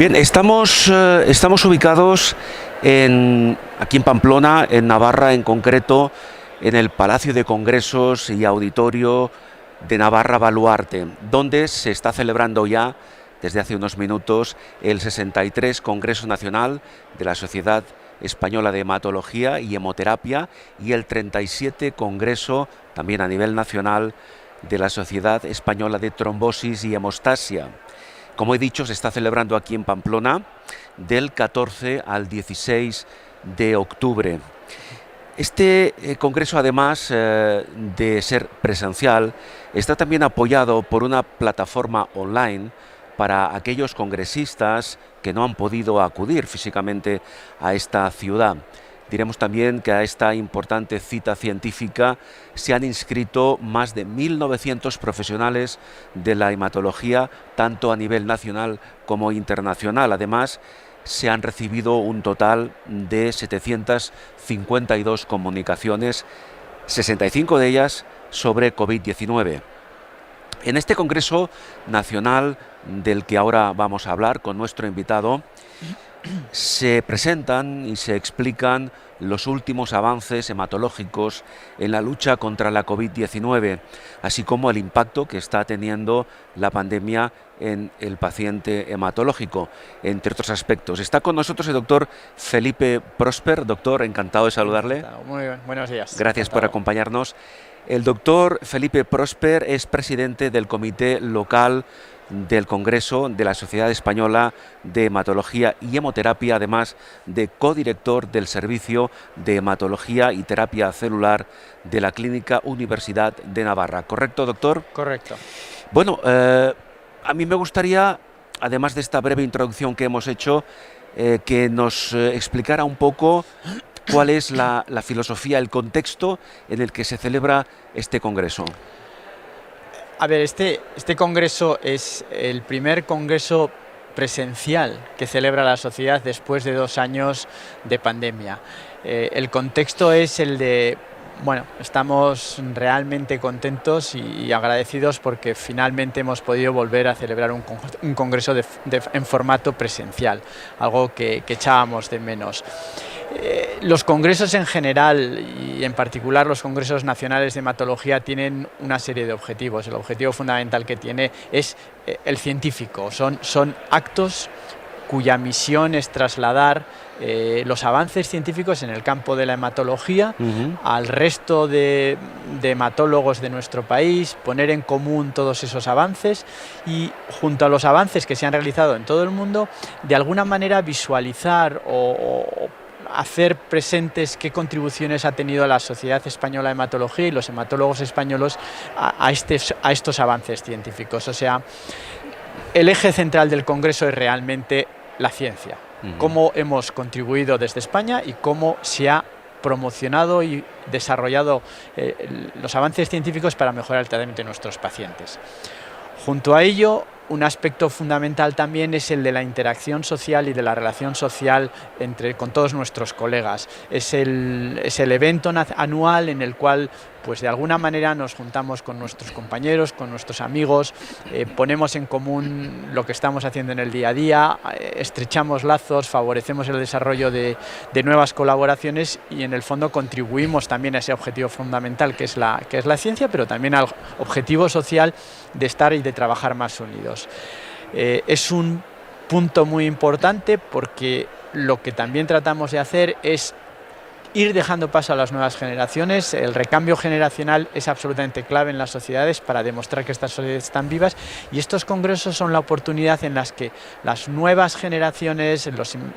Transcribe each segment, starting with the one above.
Bien, estamos ubicados aquí en Pamplona, en Navarra en concreto, en el Palacio de Congresos y Auditorio de Navarra Baluarte, donde se está celebrando ya, desde hace unos minutos, el 63 Congreso Nacional de la Sociedad Española de Hematología y Hemoterapia y el 37 Congreso, también a nivel nacional, de la Sociedad Española de Trombosis y Hemostasia. Como he dicho, se está celebrando aquí en Pamplona del 14 al 16 de octubre. Este congreso, además de ser presencial, está también apoyado por una plataforma online para aquellos congresistas que no han podido acudir físicamente a esta ciudad. Diremos también que a esta importante cita científica se han inscrito más de 1.900 profesionales de la hematología, tanto a nivel nacional como internacional. Además, se han recibido un total de 752 comunicaciones, 65 de ellas sobre COVID-19. En este Congreso Nacional del que ahora vamos a hablar con nuestro invitado, se presentan y se explican los últimos avances hematológicos en la lucha contra la COVID-19, así como el impacto que está teniendo la pandemia en el paciente hematológico, entre otros aspectos. Está con nosotros el doctor Felipe Prosper. Doctor, encantado de saludarle. Muy bien, buenos días. Gracias por acompañarnos. El doctor Felipe Prosper es presidente del Comité Local del Congreso de la Sociedad Española de Hematología y Hemoterapia, además de codirector del Servicio de Hematología y Terapia Celular de la Clínica Universidad de Navarra. ¿Correcto, doctor? Correcto. Bueno, a mí me gustaría, además de esta breve introducción que hemos hecho, que nos explicara un poco cuál es la filosofía, el contexto en el que se celebra este congreso. A ver, este congreso es el primer congreso presencial que celebra la sociedad después de 2 años de pandemia. El contexto es el de, bueno, estamos realmente contentos y agradecidos porque finalmente hemos podido volver a celebrar un congreso en formato presencial, algo que echábamos de menos. Los congresos en general y en particular los congresos nacionales de hematología tienen una serie de objetivos. El objetivo fundamental que tiene es el científico. Son actos cuya misión es trasladar los avances científicos en el campo de la hematología al resto de hematólogos de nuestro país, poner en común todos esos avances y, junto a los avances que se han realizado en todo el mundo, de alguna manera visualizar o hacer presentes qué contribuciones ha tenido la Sociedad Española de Hematología y los hematólogos españoles a estos avances científicos. O sea, el eje central del Congreso es realmente la ciencia, cómo hemos contribuido desde España y cómo se ha promocionado y desarrollado los avances científicos para mejorar el tratamiento de nuestros pacientes. Junto a ello, un aspecto fundamental también es el de la interacción social y de la relación social con todos nuestros colegas. Es el evento anual en el cual, pues de alguna manera, nos juntamos con nuestros compañeros, con nuestros amigos, ponemos en común lo que estamos haciendo en el día a día, estrechamos lazos, favorecemos el desarrollo de nuevas colaboraciones y, en el fondo, contribuimos también a ese objetivo fundamental que es la ciencia, pero también al objetivo social de estar y de trabajar más unidos. Es un punto muy importante porque lo que también tratamos de hacer es ir dejando paso a las nuevas generaciones. El recambio generacional es absolutamente clave en las sociedades para demostrar que estas sociedades están vivas, y estos congresos son la oportunidad en las que las nuevas generaciones,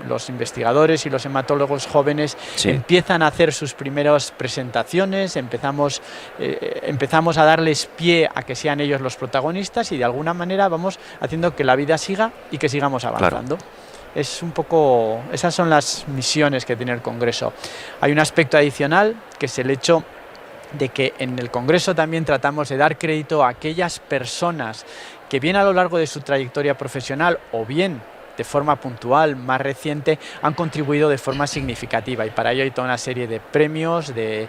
los investigadores y los hematólogos jóvenes empiezan a hacer sus primeras presentaciones, empezamos a darles pie a que sean ellos los protagonistas y de alguna manera vamos haciendo que la vida siga y que sigamos avanzando. Claro. Es un poco, esas son las misiones que tiene el Congreso. Hay un aspecto adicional, que es el hecho de que en el Congreso también tratamos de dar crédito a aquellas personas que, bien a lo largo de su trayectoria profesional o bien de forma puntual, más reciente, han contribuido de forma significativa, y para ello hay toda una serie de premios, de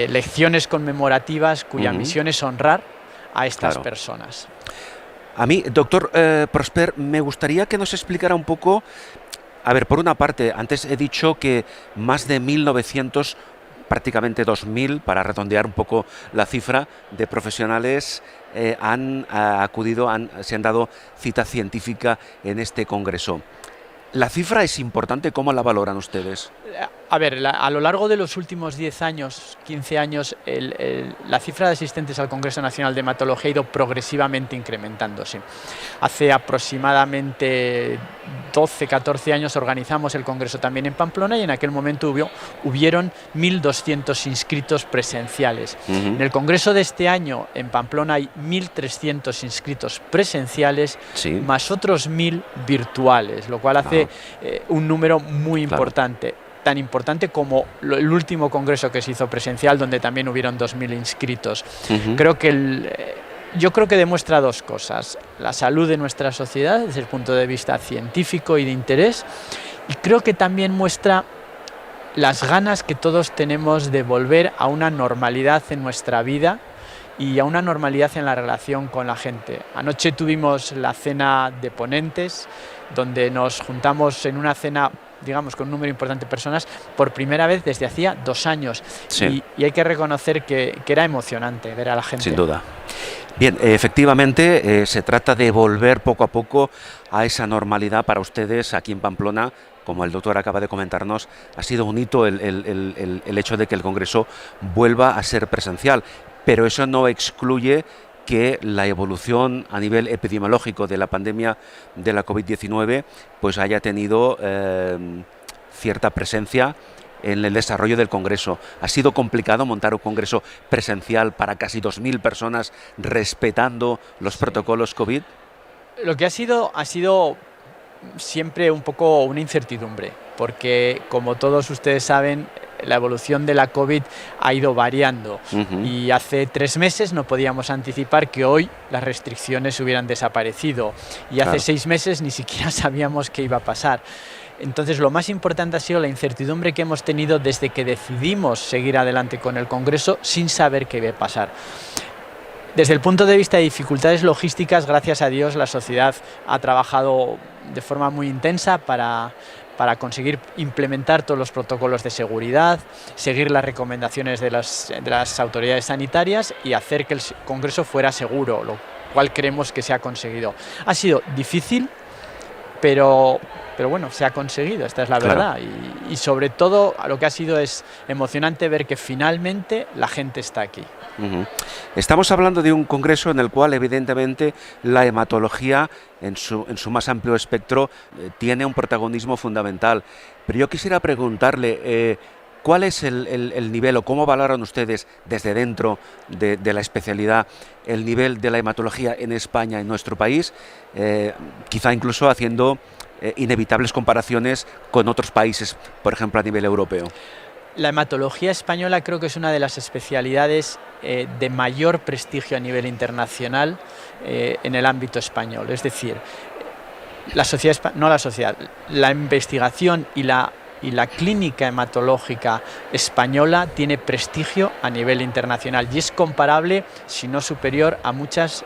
lecciones conmemorativas cuya misión es honrar a estas personas. A mí, doctor Prosper, me gustaría que nos explicara un poco, a ver, por una parte, antes he dicho que más de 1.900, prácticamente 2.000, para redondear un poco la cifra, de profesionales han acudido, se han dado cita científica en este congreso. ¿La cifra es importante? ¿Cómo la valoran ustedes? A ver, a lo largo de los últimos 10 años, 15 años, la cifra de asistentes al Congreso Nacional de Hematología ha ido progresivamente incrementándose. Hace aproximadamente 12, 14 años organizamos el Congreso también en Pamplona y en aquel momento hubieron 1.200 inscritos presenciales. En el Congreso de este año en Pamplona hay 1.300 inscritos presenciales, Sí. más otros 1.000 virtuales, lo cual hace un número muy importante. Tan importante como el último congreso que se hizo presencial, donde también hubieron 2.000 inscritos. Yo creo que demuestra dos cosas: la salud de nuestra sociedad desde el punto de vista científico y de interés, y creo que también muestra las ganas que todos tenemos de volver a una normalidad en nuestra vida y a una normalidad en la relación con la gente. Anoche tuvimos la cena de ponentes, donde nos juntamos en una cena, digamos, con un número importante de personas por primera vez desde hacía 2 años. Sí. Y hay que reconocer que era emocionante ver a la gente. Sin duda. Bien, efectivamente, se trata de volver poco a poco a esa normalidad para ustedes aquí en Pamplona. Como el doctor acaba de comentarnos, ha sido un hito el hecho de que el Congreso vuelva a ser presencial, pero eso no excluye que la evolución a nivel epidemiológico de la pandemia de la COVID-19 pues haya tenido cierta presencia en el desarrollo del Congreso. ¿Ha sido complicado montar un Congreso presencial para casi 2.000 personas respetando los protocolos COVID? Lo que ha sido siempre un poco una incertidumbre, porque como todos ustedes saben, la evolución de la COVID ha ido variando y hace 3 meses no podíamos anticipar que hoy las restricciones hubieran desaparecido y hace 6 meses ni siquiera sabíamos qué iba a pasar. Entonces, lo más importante ha sido la incertidumbre que hemos tenido desde que decidimos seguir adelante con el Congreso sin saber qué iba a pasar. Desde el punto de vista de dificultades logísticas, gracias a Dios, la sociedad ha trabajado de forma muy intensa para conseguir implementar todos los protocolos de seguridad, seguir las recomendaciones de las autoridades sanitarias y hacer que el Congreso fuera seguro, lo cual creemos que se ha conseguido. Ha sido difícil, pero bueno, se ha conseguido, esta es la verdad. Y sobre todo lo que ha sido es emocionante ver que finalmente la gente está aquí. Estamos hablando de un congreso en el cual evidentemente la hematología en su más amplio espectro tiene un protagonismo fundamental, pero yo quisiera preguntarle ¿cuál es el nivel o cómo valoran ustedes desde dentro de la especialidad el nivel de la hematología en España, en nuestro país, quizá incluso haciendo inevitables comparaciones con otros países, por ejemplo a nivel europeo? La hematología española creo que es una de las especialidades de mayor prestigio a nivel internacional en el ámbito español. Es decir, la investigación y la clínica hematológica española tiene prestigio a nivel internacional y es comparable, si no superior, a muchas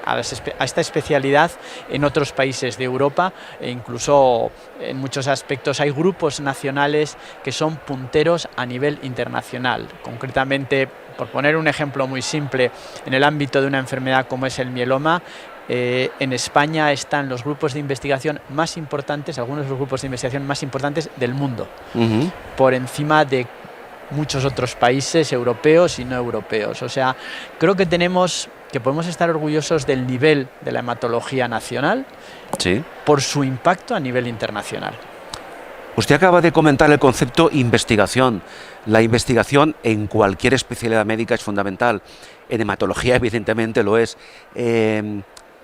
a esta especialidad en otros países de Europa, e incluso en muchos aspectos hay grupos nacionales que son punteros a nivel internacional. Concretamente, por poner un ejemplo muy simple, en el ámbito de una enfermedad como es el mieloma, en España están los grupos de investigación más importantes, algunos de los grupos de investigación más importantes del mundo, por encima de muchos otros países europeos y no europeos. O sea, creo que podemos estar orgullosos del nivel de la hematología nacional por su impacto a nivel internacional. Usted acaba de comentar el concepto investigación. La investigación en cualquier especialidad médica es fundamental. En hematología, evidentemente, lo es.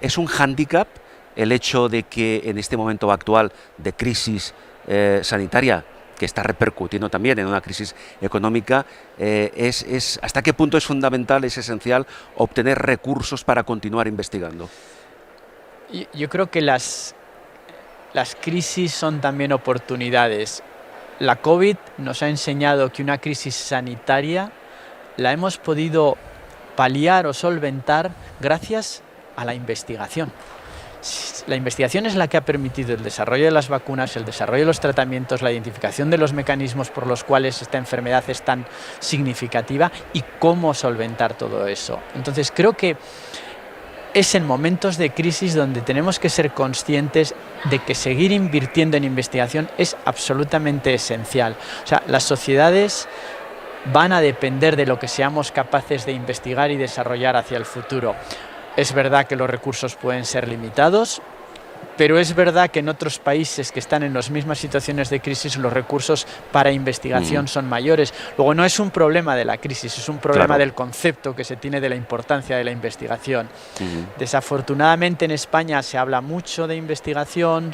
¿Es un hándicap el hecho de que en este momento actual de crisis sanitaria, que está repercutiendo también en una crisis económica, hasta qué punto es fundamental, es esencial obtener recursos para continuar investigando? Yo creo que las crisis son también oportunidades. La COVID nos ha enseñado que una crisis sanitaria la hemos podido paliar o solventar gracias a la investigación. La investigación es la que ha permitido el desarrollo de las vacunas, el desarrollo de los tratamientos, la identificación de los mecanismos por los cuales esta enfermedad es tan significativa y cómo solventar todo eso. Entonces creo que es en momentos de crisis donde tenemos que ser conscientes de que seguir invirtiendo en investigación es absolutamente esencial. O sea, las sociedades van a depender de lo que seamos capaces de investigar y desarrollar hacia el futuro. Es verdad que los recursos pueden ser limitados, pero es verdad que en otros países que están en las mismas situaciones de crisis los recursos para investigación son mayores. Luego no es un problema de la crisis, es un problema del concepto que se tiene de la importancia de la investigación. Desafortunadamente en España se habla mucho de investigación,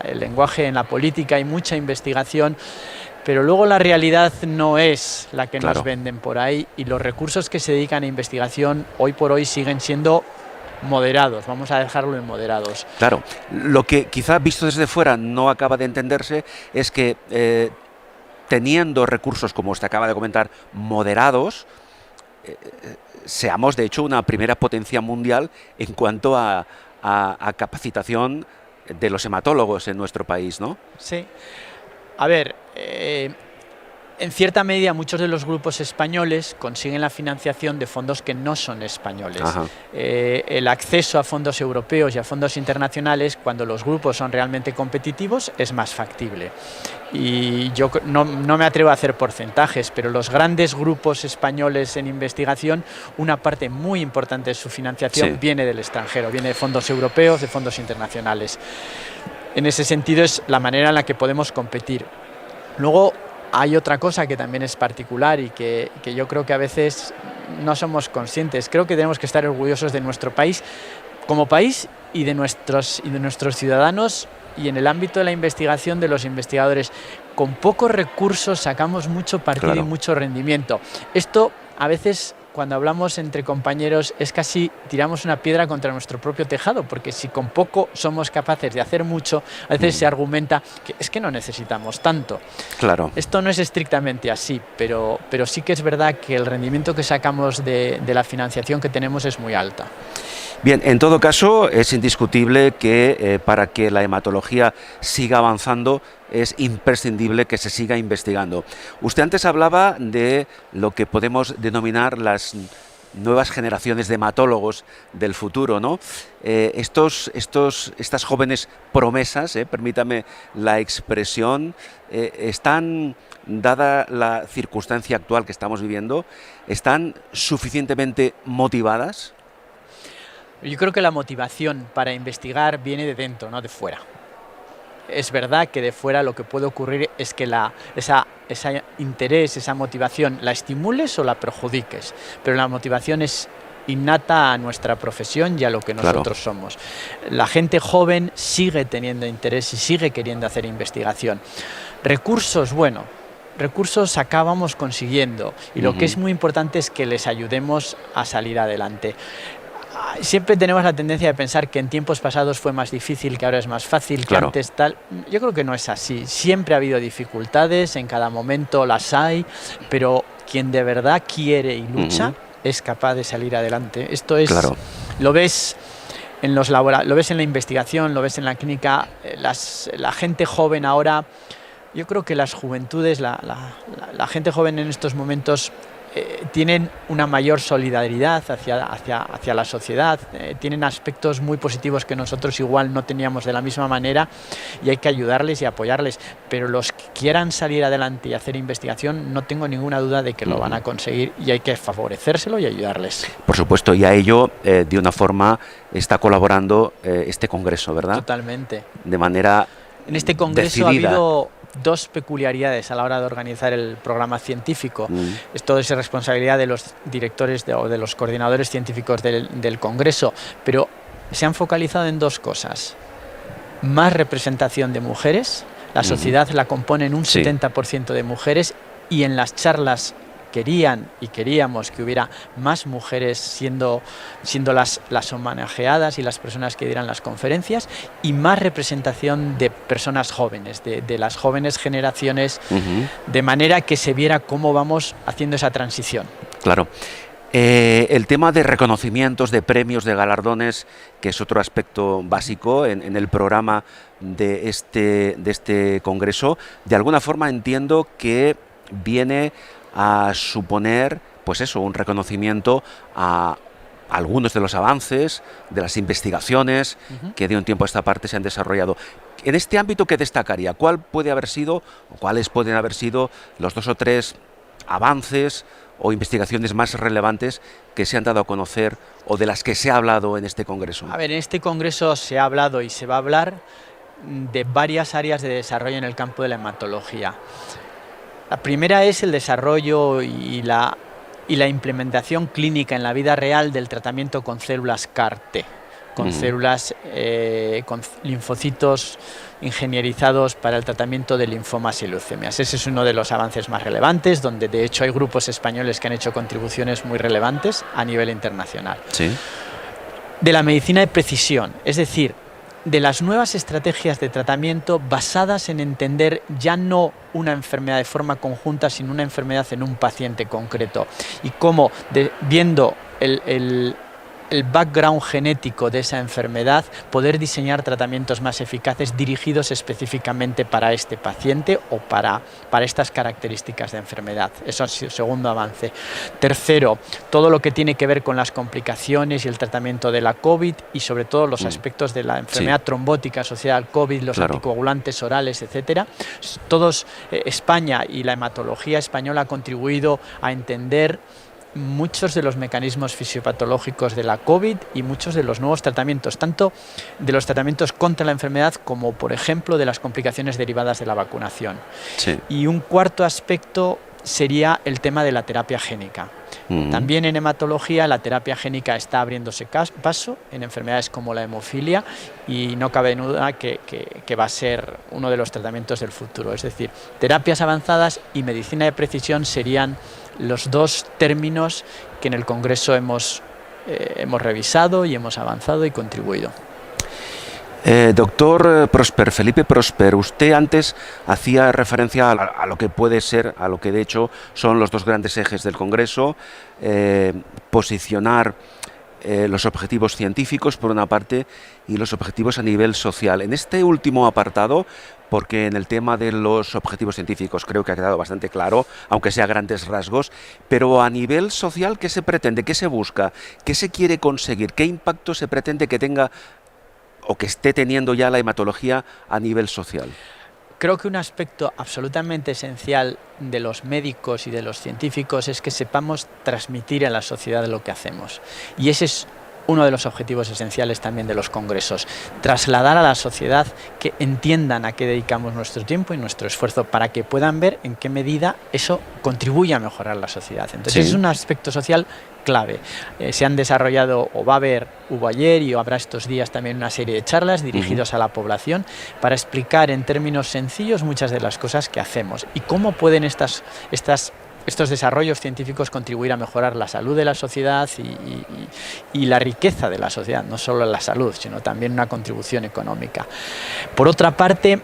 el lenguaje en la política hay mucha investigación, pero luego la realidad no es la que nos venden por ahí y los recursos que se dedican a investigación hoy por hoy siguen siendo moderados, vamos a dejarlo en moderados. Claro, lo que quizá visto desde fuera no acaba de entenderse es que teniendo recursos, como usted acaba de comentar, moderados, seamos de hecho una primera potencia mundial en cuanto a capacitación de los hematólogos en nuestro país, ¿no? Sí. A ver, en cierta medida muchos de los grupos españoles consiguen la financiación de fondos que no son españoles. El acceso a fondos europeos y a fondos internacionales, cuando los grupos son realmente competitivos, es más factible. Y yo no me atrevo a hacer porcentajes, pero los grandes grupos españoles en investigación, una parte muy importante de su financiación viene del extranjero, viene de fondos europeos, de fondos internacionales. En ese sentido es la manera en la que podemos competir. Luego hay otra cosa que también es particular y que yo creo que a veces no somos conscientes. Creo que tenemos que estar orgullosos de nuestro país como país y de nuestros ciudadanos, y en el ámbito de la investigación de los investigadores. Con pocos recursos sacamos mucho partido y mucho rendimiento. Esto a veces, cuando hablamos entre compañeros, es casi tiramos una piedra contra nuestro propio tejado, porque si con poco somos capaces de hacer mucho, a veces se argumenta que es que no necesitamos tanto. Esto no es estrictamente así, pero sí que es verdad que el rendimiento que sacamos de la financiación que tenemos es muy alta. Bien, en todo caso, es indiscutible que para que la hematología siga avanzando es imprescindible que se siga investigando. Usted antes hablaba de lo que podemos denominar las nuevas generaciones de hematólogos del futuro, ¿no? Estas jóvenes promesas, permítame la expresión, están, dada la circunstancia actual que estamos viviendo, ¿están suficientemente motivadas? Yo creo que la motivación para investigar viene de dentro, no de fuera. Es verdad que de fuera lo que puede ocurrir es que ese interés, esa motivación, la estimules o la perjudiques, pero la motivación es innata a nuestra profesión y a lo que nosotros somos. La gente joven sigue teniendo interés y sigue queriendo hacer investigación. Recursos, bueno, recursos acabamos consiguiendo y lo que es muy importante es que les ayudemos a salir adelante. Siempre tenemos la tendencia de pensar que en tiempos pasados fue más difícil, que ahora es más fácil, que antes tal. Yo creo que no es así. Siempre ha habido dificultades, en cada momento las hay, pero quien de verdad quiere y lucha es capaz de salir adelante. Esto es, lo ves en los lo ves en la investigación, lo ves en la clínica, la gente joven ahora. Yo creo que las juventudes, la gente joven en estos momentos tienen una mayor solidaridad hacia la sociedad, tienen aspectos muy positivos que nosotros igual no teníamos de la misma manera y hay que ayudarles y apoyarles, pero los que quieran salir adelante y hacer investigación no tengo ninguna duda de que lo van a conseguir y hay que favorecérselo y ayudarles. Por supuesto, y a ello de una forma está colaborando este congreso, ¿verdad? Totalmente. De manera en este congreso decidida. Ha habido dos peculiaridades a la hora de organizar el programa científico. Esto es responsabilidad de los directores o de los coordinadores científicos del Congreso, pero se han focalizado en dos cosas. Más representación de mujeres, la sociedad la componen un 70% de mujeres y en las charlas queríamos que hubiera más mujeres siendo las homenajeadas y las personas que dieran las conferencias y más representación de personas jóvenes, de las jóvenes generaciones, de manera que se viera cómo vamos haciendo esa transición. Claro. El tema de reconocimientos, de premios, de galardones, que es otro aspecto básico en el programa de este congreso, de alguna forma entiendo que viene a suponer, pues eso, un reconocimiento a algunos de los avances, de las investigaciones que de un tiempo a esta parte se han desarrollado. En este ámbito, ¿qué destacaría? ¿Cuál puede haber sido, o cuáles pueden haber sido los 2 o 3 avances o investigaciones más relevantes que se han dado a conocer o de las que se ha hablado en este congreso? A ver, en este congreso se ha hablado y se va a hablar de varias áreas de desarrollo en el campo de la hematología. La primera es el desarrollo y la implementación clínica en la vida real del tratamiento con células CAR-T, con células, con linfocitos ingenierizados para el tratamiento de linfomas y leucemias. Ese es uno de los avances más relevantes, donde de hecho hay grupos españoles que han hecho contribuciones muy relevantes a nivel internacional. Sí. De la medicina de precisión, es decir, de las nuevas estrategias de tratamiento basadas en entender ya no una enfermedad de forma conjunta, sino una enfermedad en un paciente concreto. Y cómo, viendo el background genético de esa enfermedad, poder diseñar tratamientos más eficaces dirigidos específicamente para este paciente o para estas características de enfermedad. Eso ha sido el segundo avance. Tercero, todo lo que tiene que ver con las complicaciones y el tratamiento de la COVID y sobre todo los aspectos de la enfermedad trombótica asociada al COVID, los anticoagulantes orales, etcétera. Todos, España y la hematología española ha contribuido a entender muchos de los mecanismos fisiopatológicos de la COVID y muchos de los nuevos tratamientos, tanto de los tratamientos contra la enfermedad como, por ejemplo, de las complicaciones derivadas de la vacunación. Sí. Y un cuarto aspecto sería el tema de la terapia génica. También en hematología la terapia génica está abriéndose paso en enfermedades como la hemofilia y no cabe duda que va a ser uno de los tratamientos del futuro. Es decir, terapias avanzadas y medicina de precisión serían los dos términos que en el Congreso hemos revisado y hemos avanzado y contribuido. Doctor Prosper, Felipe Prosper, usted antes hacía referencia a lo que puede ser, a lo que de hecho son los dos grandes ejes del Congreso, posicionar los objetivos científicos por una parte y los objetivos a nivel social. En este último apartado, porque en el tema de los objetivos científicos creo que ha quedado bastante claro, aunque sea a grandes rasgos, pero a nivel social, ¿qué se pretende? ¿Qué se busca? ¿Qué se quiere conseguir? ¿Qué impacto se pretende que tenga o que esté teniendo ya la hematología a nivel social? Creo que un aspecto absolutamente esencial de los médicos y de los científicos es que sepamos transmitir a la sociedad lo que hacemos. Y ese es uno de los objetivos esenciales también de los congresos, trasladar a la sociedad que entiendan a qué dedicamos nuestro tiempo y nuestro esfuerzo para que puedan ver en qué medida eso contribuye a mejorar la sociedad. Entonces es un aspecto social clave. Se han desarrollado, o hubo ayer y habrá estos días también una serie de charlas dirigidas a la población para explicar en términos sencillos muchas de las cosas que hacemos y cómo pueden estos desarrollos científicos contribuir a mejorar la salud de la sociedad y la riqueza de la sociedad, no solo la salud, sino también una contribución económica. Por otra parte,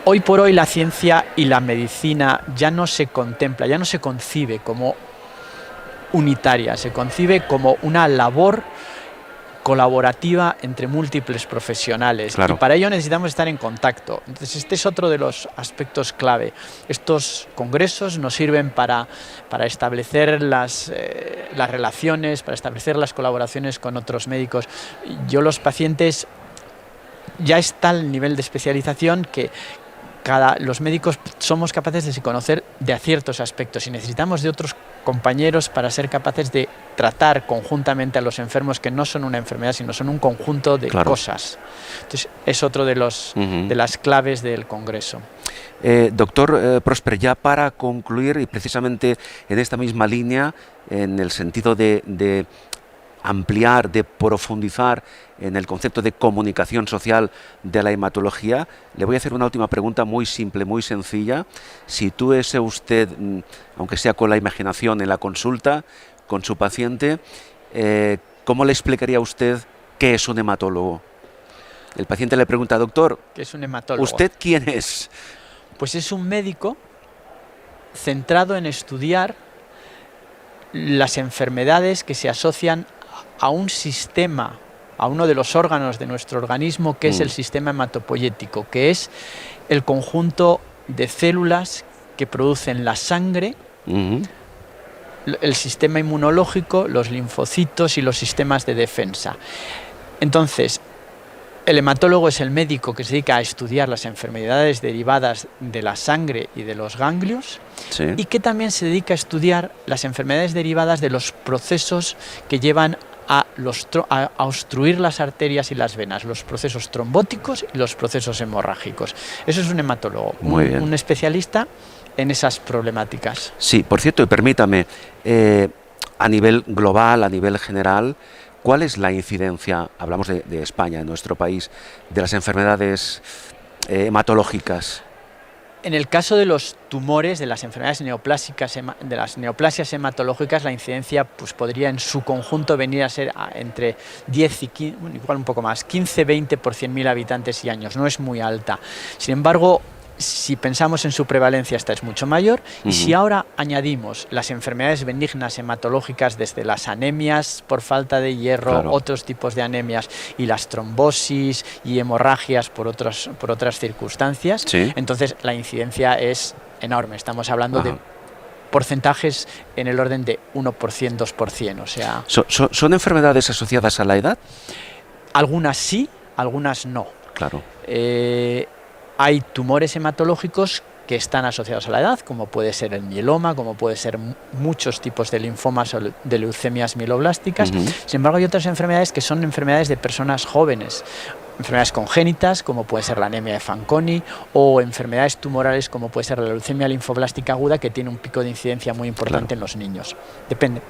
hoy por hoy la ciencia y la medicina ya no se contempla, ya no se concibe como unitaria, se concibe como una labor colaborativa entre múltiples profesionales. Claro. Y para ello necesitamos estar en contacto. Entonces este es otro de los aspectos clave. Estos congresos nos sirven para establecer las relaciones, para establecer las colaboraciones con otros médicos. Los pacientes ya está el nivel de especialización que los médicos somos capaces de conocer de ciertos aspectos y necesitamos de otros compañeros para ser capaces de tratar conjuntamente a los enfermos que no son una enfermedad, sino son un conjunto de cosas. Entonces, es otro de las claves del Congreso. Doctor Prosper, ya para concluir, y precisamente en esta misma línea, en el sentido de ampliar, de profundizar en el concepto de comunicación social de la hematología, le voy a hacer una última pregunta muy simple, muy sencilla. Sitúese usted, aunque sea con la imaginación, en la consulta con su paciente, ¿cómo le explicaría usted qué es un hematólogo? El paciente le pregunta, doctor, ¿qué es un hematólogo? ¿Usted quién es? Pues es un médico centrado en estudiar las enfermedades que se asocian a un sistema, a uno de los órganos de nuestro organismo, que es el sistema hematopoyético, que es el conjunto de células que producen la sangre, el sistema inmunológico, los linfocitos y los sistemas de defensa. Entonces, el hematólogo es el médico que se dedica a estudiar las enfermedades derivadas de la sangre y de los ganglios, Sí. y que también se dedica a estudiar las enfermedades derivadas de los procesos que llevan a obstruir las arterias y las venas, los procesos trombóticos y los procesos hemorrágicos. Eso es un hematólogo, un especialista en esas problemáticas. Sí, por cierto, y permítame, a nivel global, a nivel general, ¿cuál es la incidencia, hablamos de España, en nuestro país, de las enfermedades hematológicas? En el caso de los tumores, de las enfermedades neoplásicas, de las neoplasias hematológicas, la incidencia pues, podría en su conjunto venir a ser entre 10 y 15, igual un poco más, 15-20 por 100.000 habitantes y años. No es muy alta. Sin embargo, si pensamos en su prevalencia, esta es mucho mayor. Y si ahora añadimos las enfermedades benignas hematológicas, desde las anemias por falta de hierro, otros tipos de anemias, y las trombosis y hemorragias por otras circunstancias, entonces la incidencia es enorme. Estamos hablando de porcentajes en el orden de 1%, 2%. O sea, ¿Son enfermedades asociadas a la edad? Algunas sí, algunas no. Claro. Hay tumores hematológicos que están asociados a la edad, como puede ser el mieloma, como puede ser muchos tipos de linfomas o de leucemias mieloblásticas. Sin embargo, hay otras enfermedades que son enfermedades de personas jóvenes, enfermedades congénitas, como puede ser la anemia de Fanconi, o enfermedades tumorales, como puede ser la leucemia linfoblástica aguda, que tiene un pico de incidencia muy importante en los niños. Depende.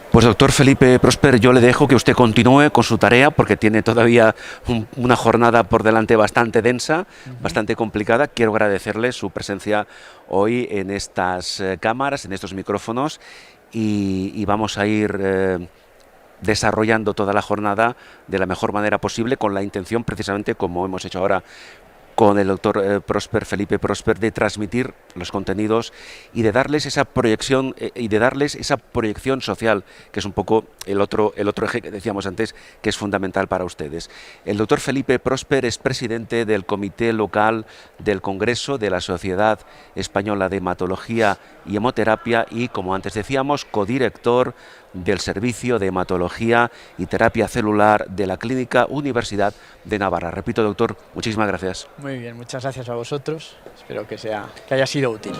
Pues doctor Felipe Prosper, yo le dejo que usted continúe con su tarea, porque tiene todavía una jornada por delante bastante densa, bastante complicada. Quiero agradecerle su presencia hoy en estas cámaras, en estos micrófonos, y vamos a ir desarrollando toda la jornada de la mejor manera posible, con la intención precisamente, como hemos hecho ahora con el doctor Prosper, Felipe Prosper, de transmitir los contenidos y de darles esa proyección social, que es un poco el otro eje que decíamos antes, que es fundamental para ustedes. El doctor Felipe Prosper es presidente del Comité Local del Congreso de la Sociedad Española de Hematología y Hemoterapia y, como antes decíamos, codirector del Servicio de Hematología y Terapia Celular de la Clínica Universidad de Navarra. Repito, doctor, muchísimas gracias. Muy bien, muchas gracias a vosotros. Espero que haya sido útil.